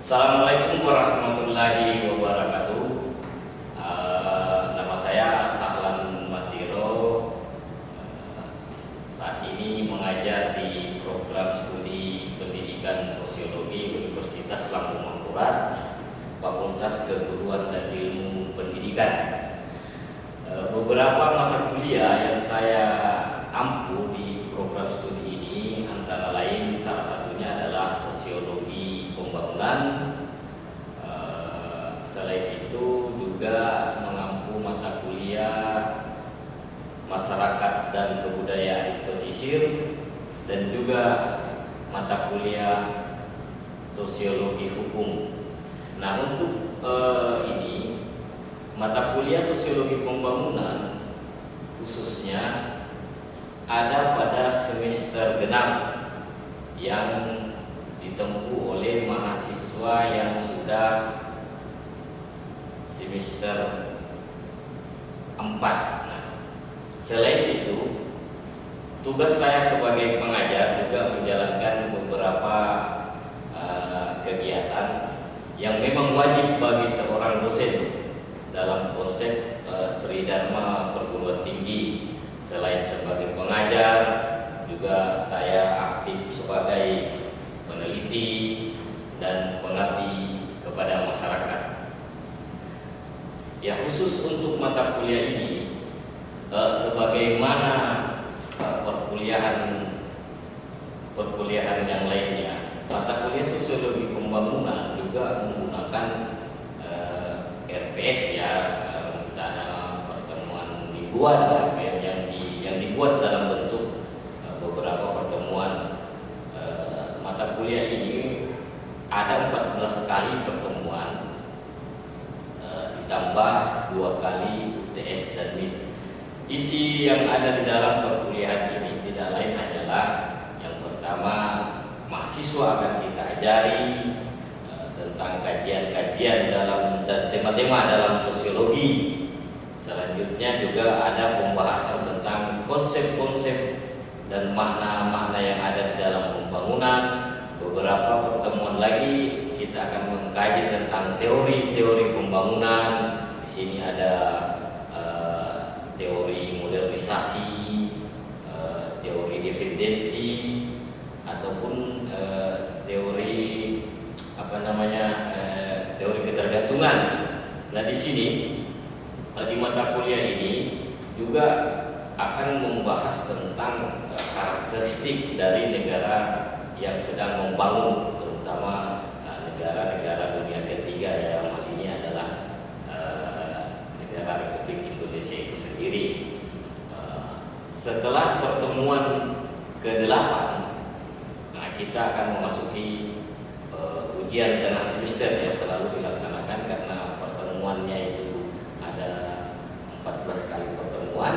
Assalamualaikum warahmatullahi wabarakatuh. Nama saya Sahlan Matiro. Saat ini mengajar di program studi pendidikan sosiologi Universitas Lampung Mangkurat, Fakultas Keguruan dan Ilmu Pendidikan. Beberapa mata kuliah yang saya ampu di program studi ini antara lain salah satunya adalah sosiologi pembangunan. Selain itu juga mengampu mata kuliah masyarakat dan kebudayaan pesisir dan juga mata kuliah sosiologi hukum. Nah, untuk ini mata kuliah sosiologi pembangunan khususnya ada pada semester genap yang ditempuh oleh mahasiswa yang sudah semester 4. Nah, selain itu, tugas saya sebagai pengajar juga menjalankan beberapa kegiatan yang memang wajib bagi seorang dosen dalam konsep Tridharma perguruan tinggi. Selain sebagai pengajar, juga saya aktif sebagai peneliti dan pengabdi kepada masyarakat. Ya, khusus untuk mata kuliah ini, sebagaimana perkuliahan yang lainnya, mata kuliah sosiologi pembangunan juga menggunakan RPS ya, rencana pertemuan mingguan yang dibuat dalam bentuk beberapa pertemuan. Mata kuliah ini ada 14 kali pertemuan, ditambah 2 kali UTS dan MIT. Isi yang ada di dalam perkuliahan ini tidak lain hanyalah yang pertama, mahasiswa akan kita ajari tentang kajian-kajian dan tema-tema dalam sosiologi. Selanjutnya juga ada pembahasan tentang konsep-konsep dan makna-makna yang ada di dalam pembangunan. Beberapa pertemuan lagi kita akan mengkaji tentang teori-teori pembangunan. Di sini ada teori modernisasi, teori dependensi, ataupun teori teori ketergantungan. Nah, di sini di mata kuliah ini juga akan membahas tentang karakteristik dari negara yang sedang membangun, terutama negara-negara dunia ketiga, yang hal ini adalah negara Republik Indonesia itu sendiri. Setelah pertemuan ke-8, nah, kita akan memasuki ujian tengah semester yang selalu dilaksanakan karena pertemuannya itu ada 14 kali pertemuan,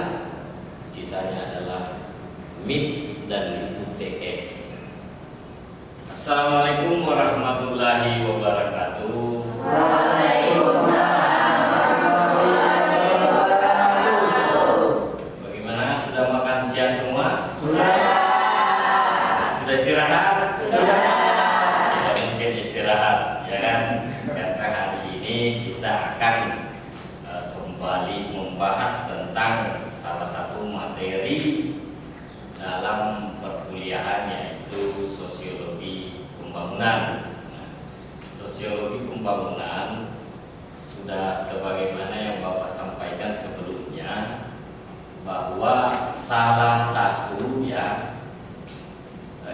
sisanya adalah MIT dan UTS. Assalamualaikum warahmatullahi wabarakatuh. Waalaikumsalam warahmatullahi wabarakatuh. Bagaimana, sudah makan siang semua? Sudah. Sudah istirahat? Sudah. Tidak mungkin istirahat, ya kan? Karena hari ini kita akan kembali membahas tentang salah satu materi dalam perkuliahan, yaitu sosiologi pembangunan. Nah, sosiologi pembangunan sudah sebagaimana yang Bapak sampaikan sebelumnya, bahwa salah satu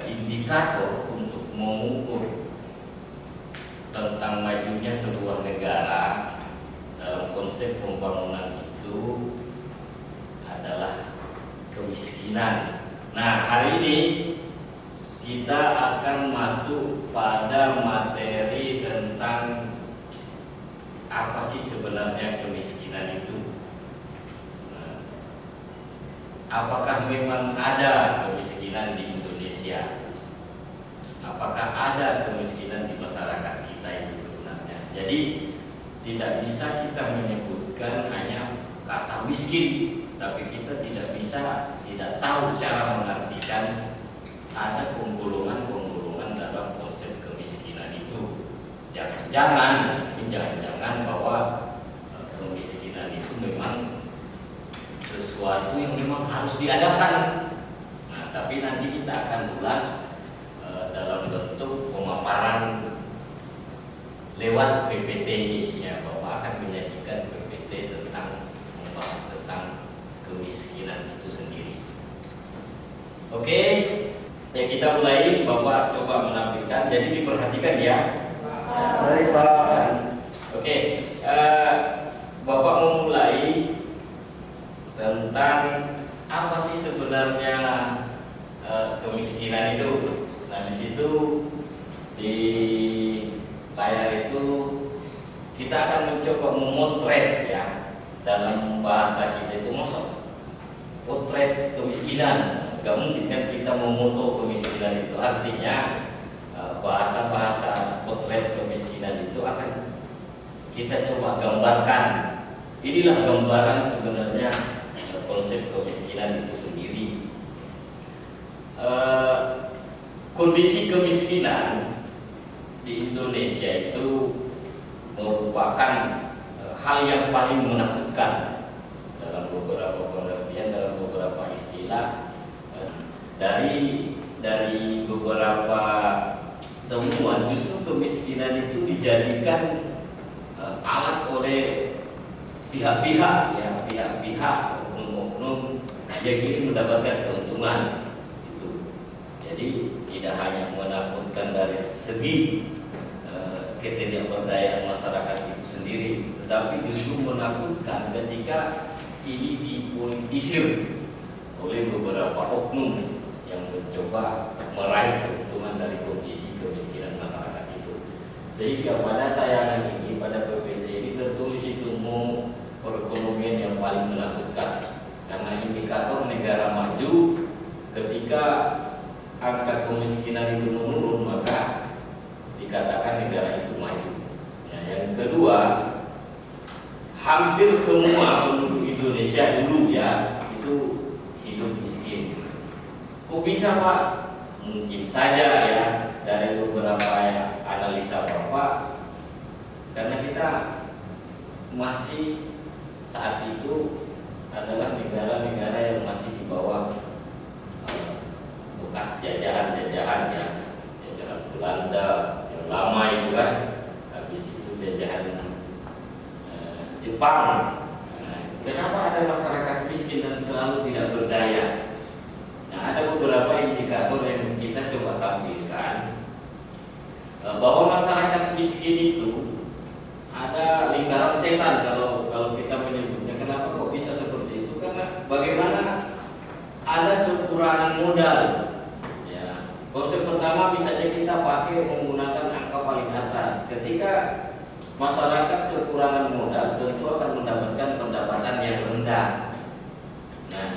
indikator untuk mengukur tentang majunya sebuah negara dalam konsep pembangunan itu adalah kemiskinan. Nah, hari ini kita akan masuk pada materi tentang apa sih sebenarnya kemiskinan itu. Nah, apakah memang ada kemiskinan di Indonesia? Apakah ada kemiskinan di masyarakat kita itu sebenarnya? Jadi tidak bisa kita menyebutkan hanya kata miskin, tapi kita tidak tahu cara mengartikan ada penggolongan dalam konsep kemiskinan itu. Jangan jangan bahwa kemiskinan itu memang sesuatu yang memang harus diadakan. Nah, tapi nanti kita akan ulas dalam bentuk pemaparan lewat PPT ya. Bapak akan menyajikan PPT tentang membahas tentang kemiskinan itu sendiri. Oke, ya kita mulai. Bapak coba menampilkan, jadi diperhatikan ya. Baik, Pak. Oke, Bapak memulai tentang apa sih sebenarnya kemiskinan itu. Nah, di situ di layar itu kita akan mencoba memotret ya, dalam bahasa kita itu masuk potret kemiskinan. Gak mungkin kan kita memoto kemiskinan itu, artinya bahasa-bahasa potret kemiskinan itu akan kita coba gambarkan. Inilah gambaran sebenarnya konsep kemiskinan itu sendiri. Kondisi kemiskinan di Indonesia itu merupakan hal yang paling menakutkan dalam beberapa pengertian, dalam beberapa istilah. Dari beberapa temuan, justru kemiskinan itu dijadikan alat oleh pihak-pihak ya, pihak-pihak oknum-oknum yang ingin mendapatkan keuntungan itu. Jadi tidak hanya menakutkan dari segi ketidakberdayaan masyarakat itu sendiri, tetapi justru menakutkan ketika ini dipolitisir oleh beberapa oknum yang mencoba meraih keuntungan dari kondisi kemiskinan masyarakat itu. Sehingga pada tayangan ini, pada PPT ini tertulis itu perekonomian yang paling menakutkan. Karena indikator negara maju, ketika angka kemiskinan itu menurun, maka dikatakan negara itu maju. Ya, yang kedua, hampir semua penduduk Indonesia dulu ya itu hidup miskin. Kok bisa, Pak? Mungkin saja ya, dari beberapa analisa Bapak, karena kita masih saat itu adalah negara-negara yang masih di bawah bekas jajahan-jajahan ya, jajahan Belanda yang lama itu kan, habis itu jajahan Jepang. Nah, kenapa ada masyarakat miskin dan selalu tidak berdaya? Nah, ada beberapa indikator yang kita coba tampilkan bahwa masyarakat miskin itu ada lingkaran setan kalau kita menyebutnya. Kenapa kok bisa seperti itu? Karena bagaimana ada kekurangan modal. Ya, konsep pertama bisa saja kita pakai menggunakan angka paling atas. Ketika masyarakat kekurangan modal, tentu akan mendapatkan pendapatan yang rendah. Nah,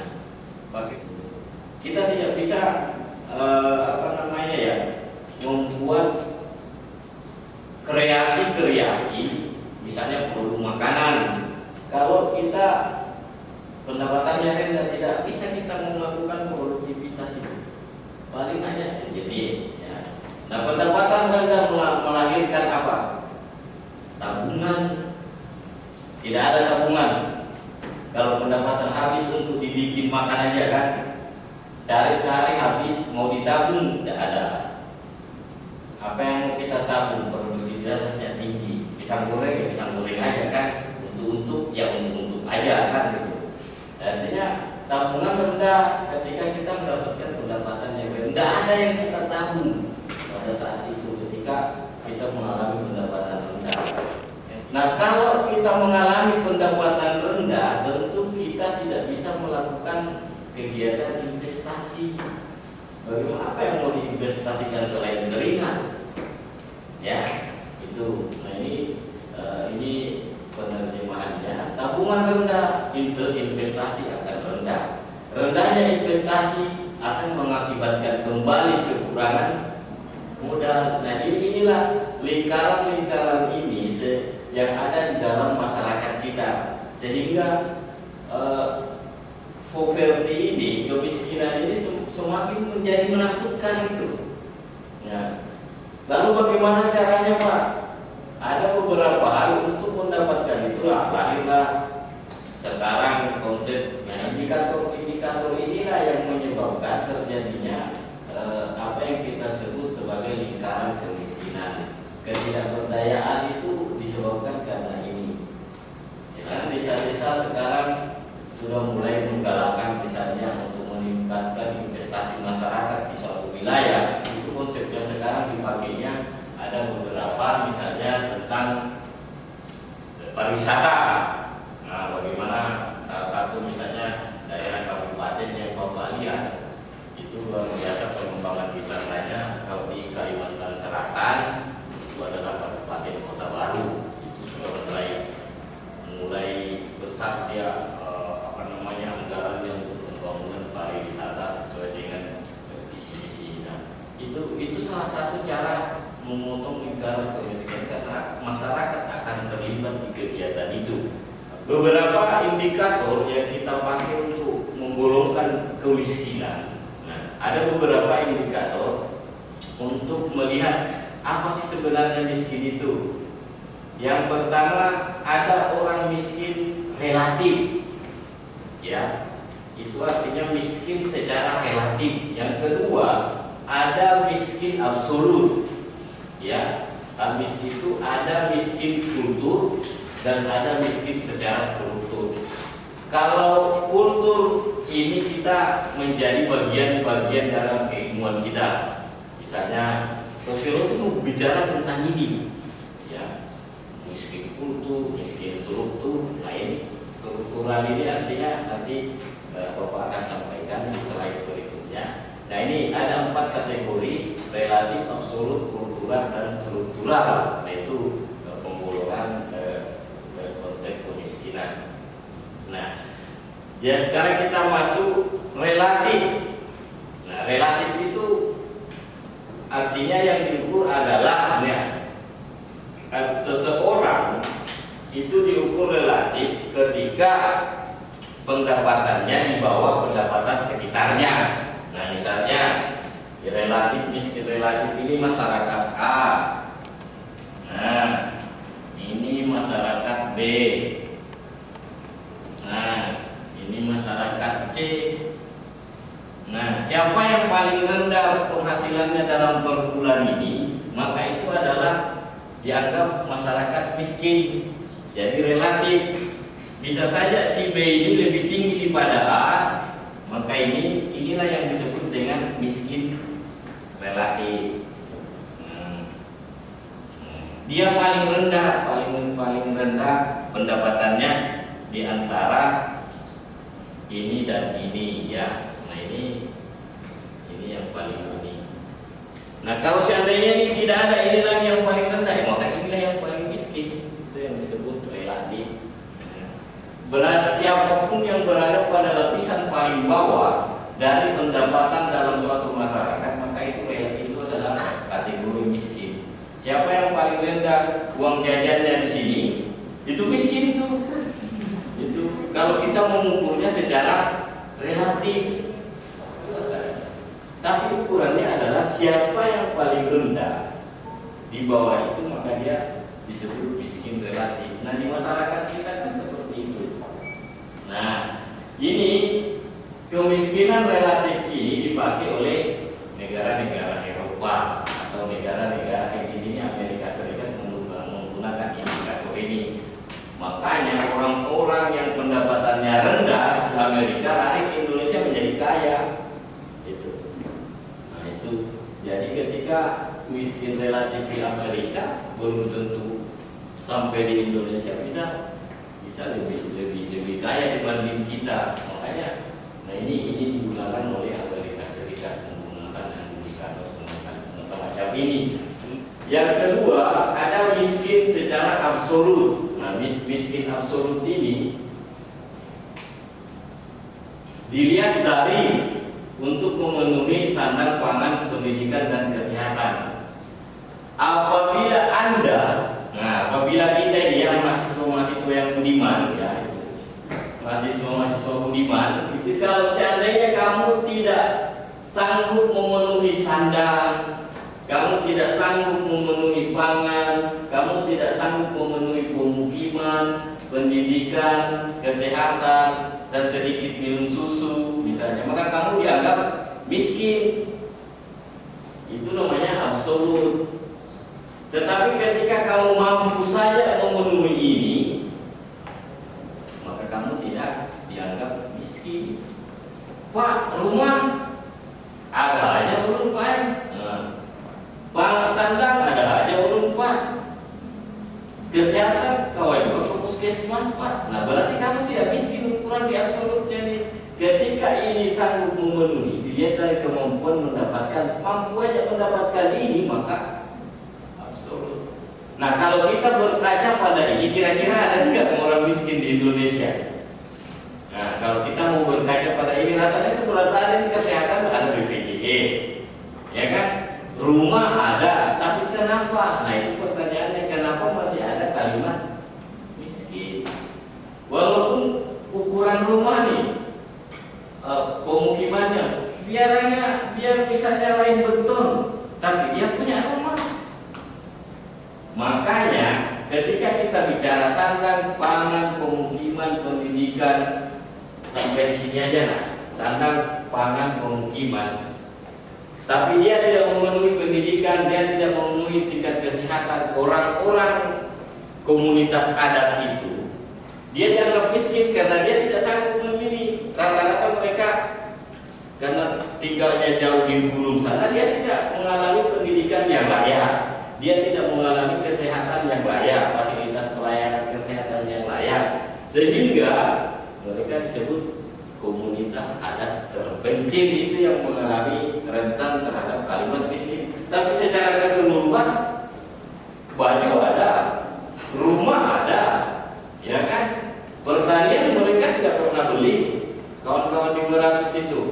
kita tidak bisa membuat kreasi-kreasi, misalnya produk makanan. Kalau kita pendapatannya rendah, tidak bisa kita melakukan produktivitas itu. Paling hanya sejenis. Ya. Nah, pendapatan rendah melahirkan apa? Tabungan. Tidak ada tabungan. Kalau pendapatan habis untuk dibikin makan aja kan, cari sehari habis, mau ditabung tidak ada. Apa yang mau kita tabung? Produktivitasnya tinggi. Pisang goreng ya pisang goreng aja kan, untuk ya untuk aja kan gitu. Artinya tabungan rendah ketika kita mendapatkan pendapatan yang rendah. Tidak ada yang kita tabung pada saat itu ketika kita mengalami pendapatan rendah. Nah, kalau kita mengalami pendapatan rendah, tentu kita tidak bisa melakukan kegiatan investasi. Bagaimana, apa yang mau diinvestasikan selain keringat? Ya, itu. Nah, ini penerjemahannya. Tabungan rendah, investasi akan rendah. Rendahnya investasi akan mengakibatkan kembali kekurangan modal. Nah, inilah lingkaran-lingkaran ini yang ada di dalam masyarakat kita, sehingga poverty ini, kemiskinan ini semakin menjadi menakutkan itu. Ya. Lalu bagaimana caranya, Pak? ada beberapa hal untuk mendapatkan itulah lahirlah sekarang konsep indikator inilah yang menyebabkan terjadinya apa yang kita sebut sebagai lingkaran kemiskinan. Ketidakberdayaan itu disebabkan karena ini. Ya, desa-desa sekarang sudah mulai menggalakkan misalnya untuk meningkatkan investasi masyarakat di suatu wilayah. Itu konsep yang sekarang dipakainya ada beberapa misalnya tentang pariwisata. Nah, bagaimana salah satu misalnya daerah kabupaten yang Bapak lihat itu luar biasa pengembangan wisatanya. Kalau di Kalimantan Selatan itu adalah Kabupaten Kota Baru, itu sudah mulai besar dia anggarannya untuk pembangunan pariwisata sesuai dengan visi-misi. Nah, itu salah satu cara memotong lingkaran kemiskinan karena masyarakat akan terlibat di kegiatan itu. Beberapa indikator yang kita pakai untuk menggolongkan kemiskinan. Nah, ada beberapa indikator untuk melihat apa sih sebenarnya miskin itu. Yang pertama, ada orang miskin relatif. Ya, itu artinya miskin secara relatif. Yang kedua, ada miskin absolut. Ya, habis itu ada miskin kultur dan ada miskin secara struktur. Kalau kultur ini kita menjadi bagian-bagian dalam keilmuan kita. Misalnya sosiologi bicara tentang ini. Ya, miskin kultur, miskin struktur, lain. Struktural ini artinya nanti Bapak akan sampaikan di slide berikutnya. Nah, ini ada 4 kategori: relatif, absolut, kultural, dan struktural. Nah, itu penggolongan konteks kemiskinan. Nah, ya sekarang kita masuk relatif. Nah, relatif itu artinya yang diukur adalah seseorang itu diukur relatif ketika pendapatannya di bawah pendapatan sekitarnya. Nah, misalnya relatif miskin relatif ini masyarakat A. Nah, ini masyarakat B. Nah, ini masyarakat C. Nah, siapa yang paling rendah penghasilannya dalam per bulan ini, maka itu adalah dianggap masyarakat miskin. Jadi relatif. Bisa saja si B ini lebih tinggi daripada A, maka inilah yang disebut dengan miskin relatif. Dia paling rendah pendapatannya di antara ini dan ini, ya. Nah, ini yang paling ini. Nah, kalau seandainya ini tidak ada, ini lagi yang paling rendah, maka inilah yang paling miskin. Itu yang disebut relatif. Berarti siapapun yang berada pada lapisan paling bawah dari pendapatan dalam suatu masyarakat, maka itu adalah kategori miskin. Siapa yang paling rendah uang jajannya di sini, itu miskin itu. Itu kalau kita mengukurnya secara relatif. Tapi ukurannya adalah siapa yang paling rendah di bawah itu, maka dia disebut miskin relatif. Nah, di masyarakat kita kan seperti itu. Nah, ini kemiskinan relatif ini dipakai oleh negara-negara Eropa atau negara-negara di sini Amerika Serikat menggunakan indikator ini. Makanya orang-orang yang pendapatannya rendah di Amerika lari ke Indonesia menjadi kaya. Itu. Nah, itu. Jadi ketika miskin relatif di Amerika belum tentu sampai di Indonesia bisa lebih kaya dibanding kita. Makanya, nah ini digunakan oleh Amerika Serikat menggunakan indikator semacam ini. Yang kedua, ada miskin secara absolut. Nah, miskin absolut ini dilihat dari untuk memenuhi sandang pangan, pendidikan, dan kesehatan. Apabila kita ini yang mahasiswa yang budiman, ya, mahasiswa budiman, itu kalau seandainya kamu tidak sanggup memenuhi sandang, kamu tidak sanggup memenuhi pangan, kamu tidak pendidikan, kesehatan, dan sedikit minum susu misalnya, maka kamu dianggap miskin. Itu namanya absolut. Tetapi ketika kamu mampu saja memenuhi ini, maka kamu tidak dianggap miskin. Pak, rumah ada aja belum Pak. Pak, sandang ada aja belum Pak. Kesehatan kawan juga ke puskesmas Pak. Nah berarti kamu tidak miskin ukuran di absolutnya nih. Ketika ini sanggup memenuhi, dilihat dari kemampuan mendapatkan, mampu aja mendapatkan ini, maka absolut. Nah kalau kita berkaca pada ini, kira-kira ada nggak orang miskin di Indonesia? Nah kalau kita mau berkaca pada ini, rasanya sebelah tadi kesehatan ada BPJS, ya kan? Rumah ada, tapi kenapa? Nah itu pertanyaannya, kenapa masih ada kalimat miskin? Walaupun ukuran rumah nih, pemukimannya, biar misalnya lain beton, tapi dia punya rumah. Makanya ketika kita bicara sandang, pangan, pemukiman, pendidikan, sampai di sini aja nah, sandang, pangan, pemukiman. Tapi dia tidak memenuhi pendidikan, dia tidak memenuhi tingkat kesehatan orang-orang komunitas adat itu. Dia dianggap miskin karena dia tidak sanggup memilih. Rata-rata mereka karena tinggalnya jauh di gunung sana, dia tidak mengalami pendidikan yang layak, dia tidak mengalami kesehatan yang layak, fasilitas pelayanan kesehatan yang layak, sehingga mereka disebut komunitas adat terpencil, itu yang mengalami rentan terhadap kalimat miskin. Tapi secara keseluruhan baju ada, rumah ada, ya kan? Pertanian mereka tidak pernah beli. Kawan-kawan di Meratus itu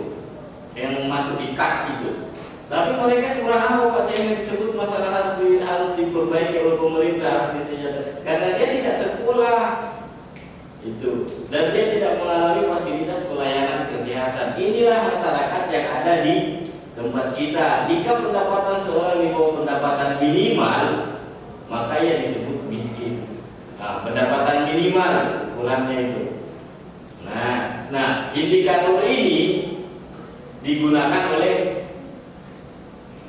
yang masuk di kak itu, tapi mereka curang apa Pak, sehingga disebut masalah harus diperbaiki oleh pemerintah, harus disediakan, karena dia tidak sekolah itu, dan dia tidak mengalami fasilitas pelayanan kesehatan. Inilah masyarakat yang ada di tempat kita. Jika pendapatan seorang di bawah pendapatan minimal, maka ia disebut miskin. Nah, pendapatan minimal ukurannya itu. Nah, indikator ini digunakan oleh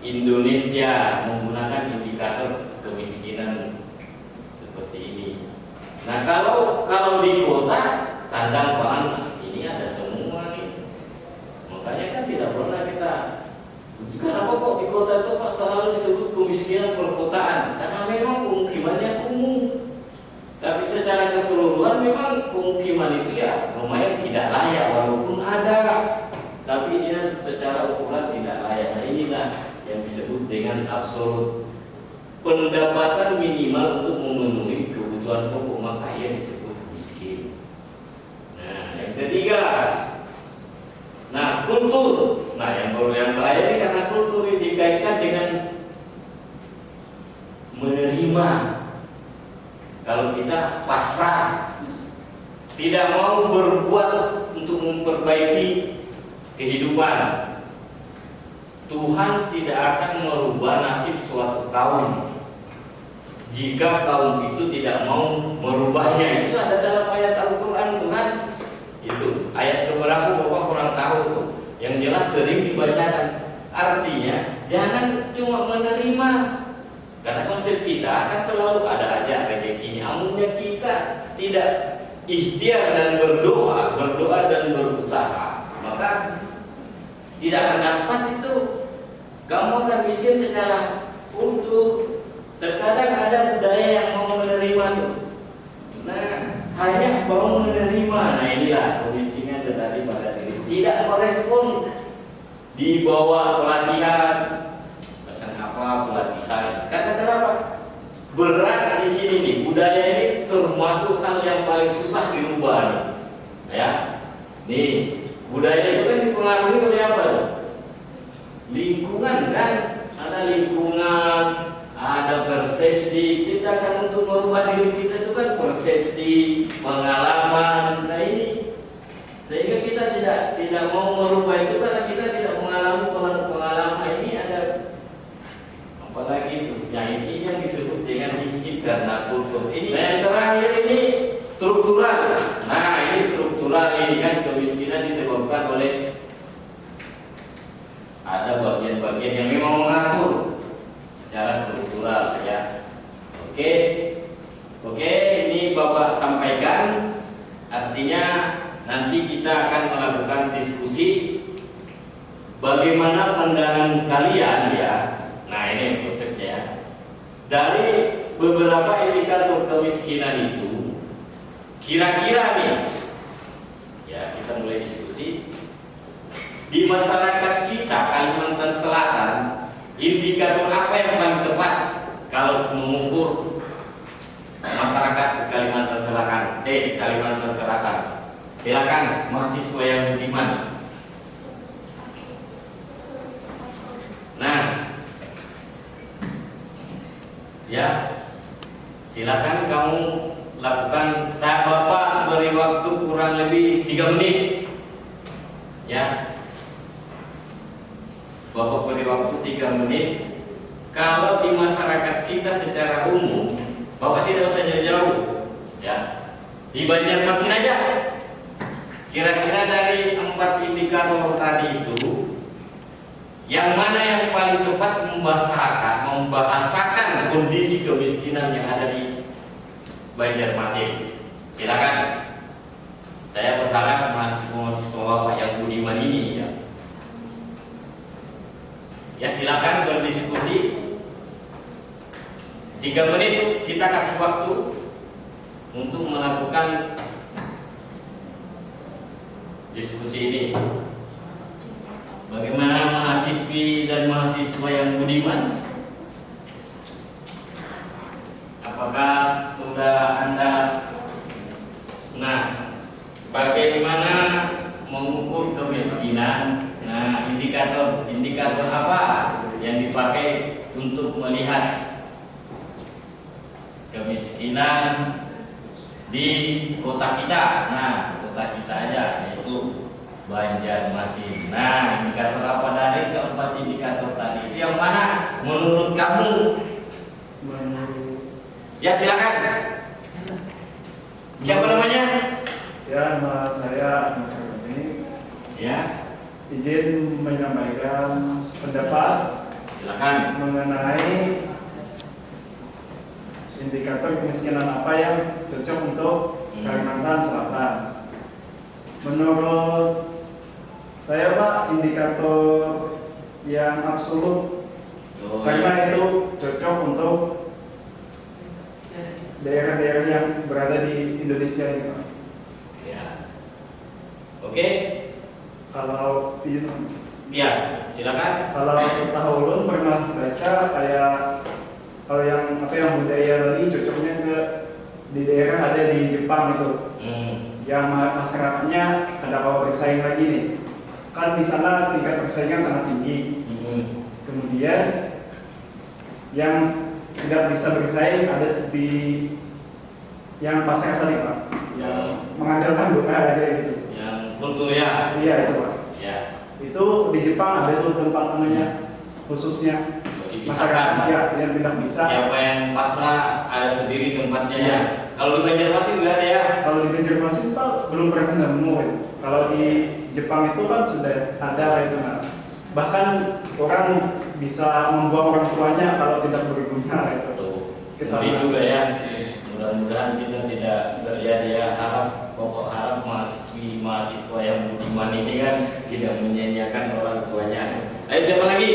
Indonesia, menggunakan indikator kemiskinan seperti ini. Nah kalau di kota sandang pangan ini ada semua nih. Makanya kan tidak pernah kita, kenapa kok di kota itu Pak selalu disebut kemiskinan perkotaan? Karena memang pemukimannya kumuh. Tapi secara keseluruhan memang pemukiman itu ya lumayan tidak layak, walaupun ada, tapi dia secara ukuran tidak layak. Nah inilah yang disebut dengan absolut. Pendapatan minimal untuk memenuhi kebutuhan pokok, maka ia disebut miskin. Nah yang ketiga, nah kultur. Nah yang bahaya ini karena kultur ini dikaitkan dengan menerima. Kalau kita pasrah, tidak mau berbuat untuk memperbaiki kehidupan, Tuhan tidak akan merubah nasib suatu kaum jika kaum itu tidak mau merubahnya. Itu ada dalam ayat Al-Quran Tuhan. Itu ayat keberapa Bapak kurang tahu tuh. Yang jelas sering dibacakan. Artinya jangan cuma menerima, karena konsep kita akan selalu ada aja rezekinya. Amunnya kita tidak ikhtiar dan berdoa dan berusaha, maka tidak akan dapat itu. Kamu akan miskin secara utuh. Terkadang ada budaya yang mau menerima tuh. Nah, hanya mau menerima. Nah inilah kemiskinan terjadi pada diri. Tidak merespon di bawah pelatihan. Pesan apa pelatihan? Karena kenapa? Berat di sini nih. Budaya ini termasuk hal yang paling susah dirubah nih. Ya, nih budaya itu kan dipengaruhi oleh apa? Lingkungan kan, ada lingkungan, ada persepsi. Kita kan untuk merubah diri kita itu kan persepsi, pengalaman. Nah ini sehingga kita tidak mau merubah itu karena kita tidak mengalami pengalaman ini. Ada apalagi itu yang intinya disebut dengan miskin karena kultur ini. Nah, yang terakhir ini struktural. bagaimana pandangan kalian ya? Nah ini konsepnya. Dari beberapa indikator kemiskinan itu, kira-kira nih, ya kita mulai diskusi. Di masyarakat kita Kalimantan Selatan, indikator apa yang paling tepat kalau mengukur masyarakat Kalimantan Selatan? Kalimantan Selatan. Silakan mahasiswa yang budiman. Nah, ya, silakan kamu lakukan. Saya Bapak beri waktu kurang lebih 3 menit. Ya, Bapak beri waktu 3 menit. Kalau di masyarakat kita secara umum, Bapak tidak usah jauh-jauh, ya. Di Banjarmasin aja. Kira-kira dari 4 indikator tadi itu, yang mana yang paling tepat membahasakan kondisi kemiskinan yang ada di Banjarmasin? Silakan. Saya berharap mahasiswa Bapak yang budiman ini ya. Ya silakan berdiskusi. 3 menit kita kasih waktu untuk melakukan diskusi ini. Bagaimana mahasiswi dan mahasiswa yang budiman? Apakah sudah Anda? Nah, bagaimana mengukur kemiskinan? Nah, indikator apa yang dipakai untuk melihat kemiskinan di kota kita? Nah, kota kita aja, yaitu Banjarmasin. Nah, indikator apa dari keempat indikator tadi? Itu yang mana menurut kamu? Ya silakan. Siapa namanya? Ya, nama saya Ahmad Syaroni. Ya, Izin menyampaikan pendapat silakan. mengenai indikator kemiskinan apa yang cocok untuk Kalimantan Selatan. Menurut saya Pak, indikator yang absolut karena itu cocok untuk daerah-daerah yang berada di Indonesia ini Pak. Ya. Oke. Kalau Ya, silakan. kalau setahu ulun pernah baca kayak kalau yang budaya Bali cocoknya ke di daerah ada di Jepang itu. Yang masyarakatnya ada kalau bersaing lagi nih. Kan di sana tingkat persaingan sangat tinggi. Kemudian yang tidak bisa bersaing ada di yang pasar tadi Pak, yang mengandalkan doa aja gitu. Yang kultur ya. Iya itu Pak. Ya. Itu di Jepang ada tuh tempat namanya khususnya masyarakat ya yang tidak bisa. Siapa yang pasrah ada sendiri tempatnya Ya. ya. Kalau di Banjarmasin nggak ada ya. Kalau di Banjarmasin Pak belum pernah nemu. Kalau di Jepang itu kan sudah ada itu Pak. Bahkan orang bisa membuang orang tuanya kalau tidak berguna itu. Ini juga ya. Mudah-mudahan kita tidak terjadi ya. Pokok harap mahasiswa yang budiman ini kan tidak menyanyiakan orang tuanya. Ayo siapa lagi?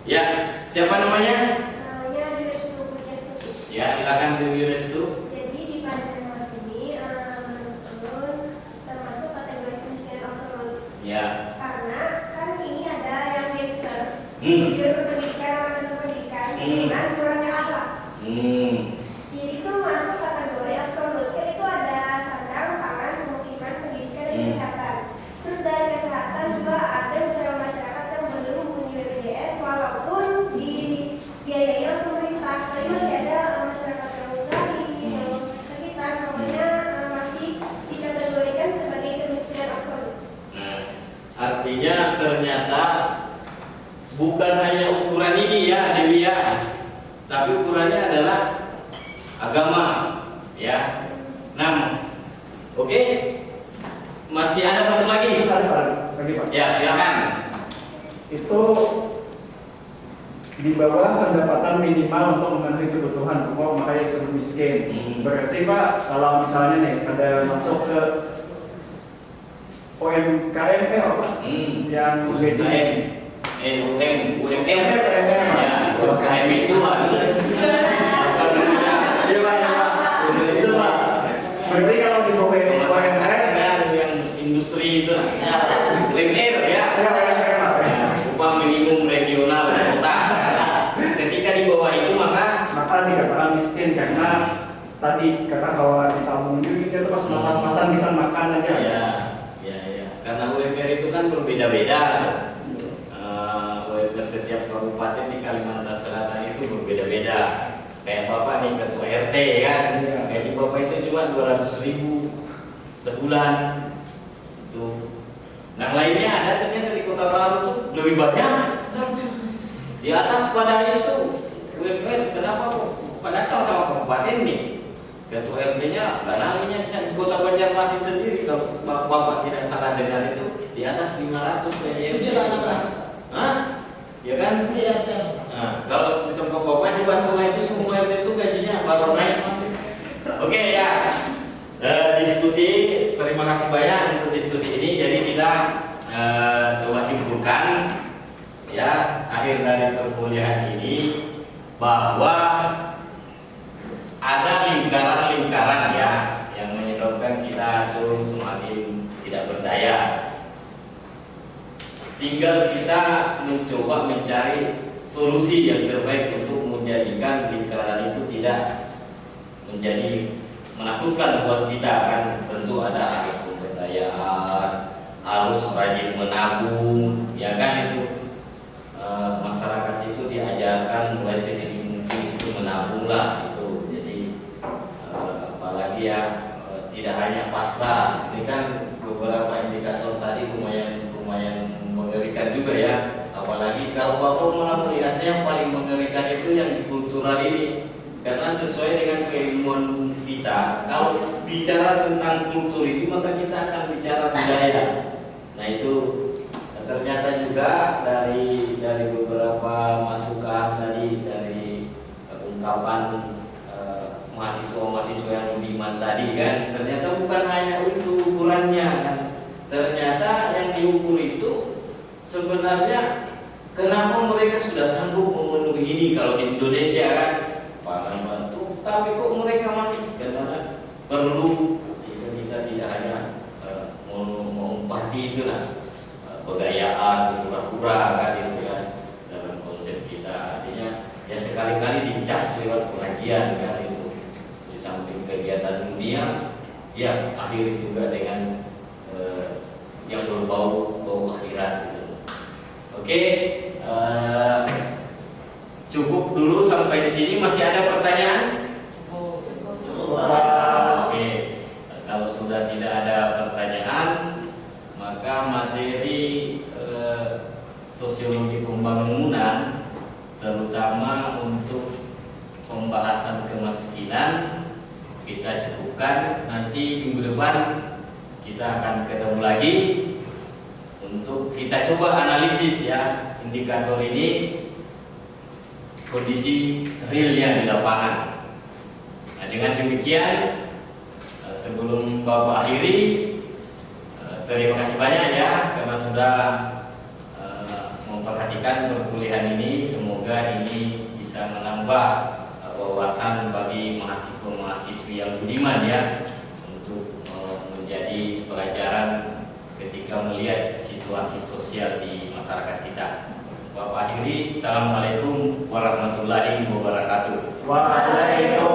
Ya, siapa namanya? Namanya Restu. Ya, silakan Dewi Restu. Jadi di Banjarmasin ini menurut termasuk kategori kemiskinan absolut. Ya. Karena kan ini ada yang gangster, tujuan pendidikan atau pendidikan, dengan kurangnya akhlak. Jadi itu masuk kategori absolut. Kan itu ada sandang, pangan, pemukiman, pendidikan, dan kesehatan. Terus dari kesehatan juga ada beberapa masyarakat yang belum mempunyai BPJS walaupun dibiayai oleh pemerintah. Tapi masih ada masyarakat yang Bali, yang sekitar, namanya masih dikategorikan sebagai kemiskinan absolut. Nah, artinya ternyata bukan hanya ukuran ini ya Dewi ya, tapi ukurannya adalah agama ya. Nah, oke. Masih ada satu lagi. Lagi Pak. Ya, silakan. Itu di bawah pendapatan minimal untuk memenuhi kebutuhan pokok makanya disebut miskin. Berarti Pak, kalau misalnya nih ada masuk ke UMKM apa? Yang gaji UMM ya, UMKM itu Pak. Iya Pak, ya Pak. Itu Pak. Berarti kalau di UMKM yang industri itu UMR ya. Upah minimum regional kota. Ketika di bawah itu maka dikatakan miskin karena tadi kata bahwa ditabung juga itu pas pas-pasan bisa makan aja. Ya. Karena UMR itu kan berbeda-beda. UMR setiap kabupaten di Kalimantan Selatan itu berbeda-beda. Kayak Bapak nih ketua RT kan, gaji Bapak itu cuma 200.000 sebulan. Tuh. Nah lainnya ada ternyata di Kota Baru tuh lebih banyak. Di atas pada itu UMR kenapa kok? Padahal sama-sama kabupaten nih. Ketua RT-nya barangnya di Kota Banjarmasin sendiri kalau Bapak tidak salah dengar itu di atas 500 PJM. 600. Hah? Ya kan? Iya. Nah, kalau di tempat Bapak di Bantula itu semua RT itu gajinya baru naik. Oke ya. Diskusi, terima kasih banyak untuk diskusi ini. Jadi kita coba simpulkan ya akhir dari perkuliahan ini bahwa ada lingkaran-lingkaran ya yang menyebabkan kita tuh semakin tidak berdaya. Tinggal kita mencoba mencari solusi yang terbaik untuk menjadikan lingkaran itu tidak menjadi menakutkan buat kita kan. Tentu ada harus pemberdayaan, harus rajin menabung, ya kan itu masyarakat itu diajarkan mulai sedini mungkin itu menabung lah. Apalagi ya tidak hanya pasrah. Ini kan beberapa indikator tadi lumayan mengerikan juga ya. Apalagi kalau Bapak malah melihatnya yang paling mengerikan itu yang di kultural ini, karena sesuai dengan keilmuan kita, kalau bicara tentang kultur ini maka kita akan bicara budaya. Nah itu ternyata juga dari beberapa masukan tadi, dari ungkapan mahasiswa-mahasiswa yang budiman tadi kan, ternyata bukan hanya untuk ukurannya kan. Ternyata yang diukur itu sebenarnya kenapa mereka sudah sanggup memenuhi ini kalau di Indonesia kan pangan bantu, tapi kok mereka masih karena perlu kita tidak hanya mengumpati itu lah pegayaan pura-pura kan itu kan dalam konsep kita. Artinya ya sekali-kali dicas lewat pengajian kan itu. Samping kegiatan dunia, ya akhiri juga dengan yang berbau akhirat. Gitu. Oke, cukup dulu sampai di sini. Masih ada pertanyaan? Oke, kalau sudah tidak ada pertanyaan, maka materi sosiologi pembangunan, terutama untuk pembahasan kemiskinan, kita cukupkan. Nanti minggu depan kita akan ketemu lagi untuk kita coba analisis ya indikator ini, kondisi realnya di lapangan. Nah, dengan demikian sebelum Bapak akhiri, terima kasih banyak ya karena sudah memperhatikan perkuliahan ini. Semoga ini bisa menambah wawasan bagi mahasiswa-mahasiswi yang budiman ya, untuk menjadi pelajaran ketika melihat situasi sosial di masyarakat kita. Bapak akhiri, Assalamualaikum warahmatullahi wabarakatuh. Waalaikumsalam.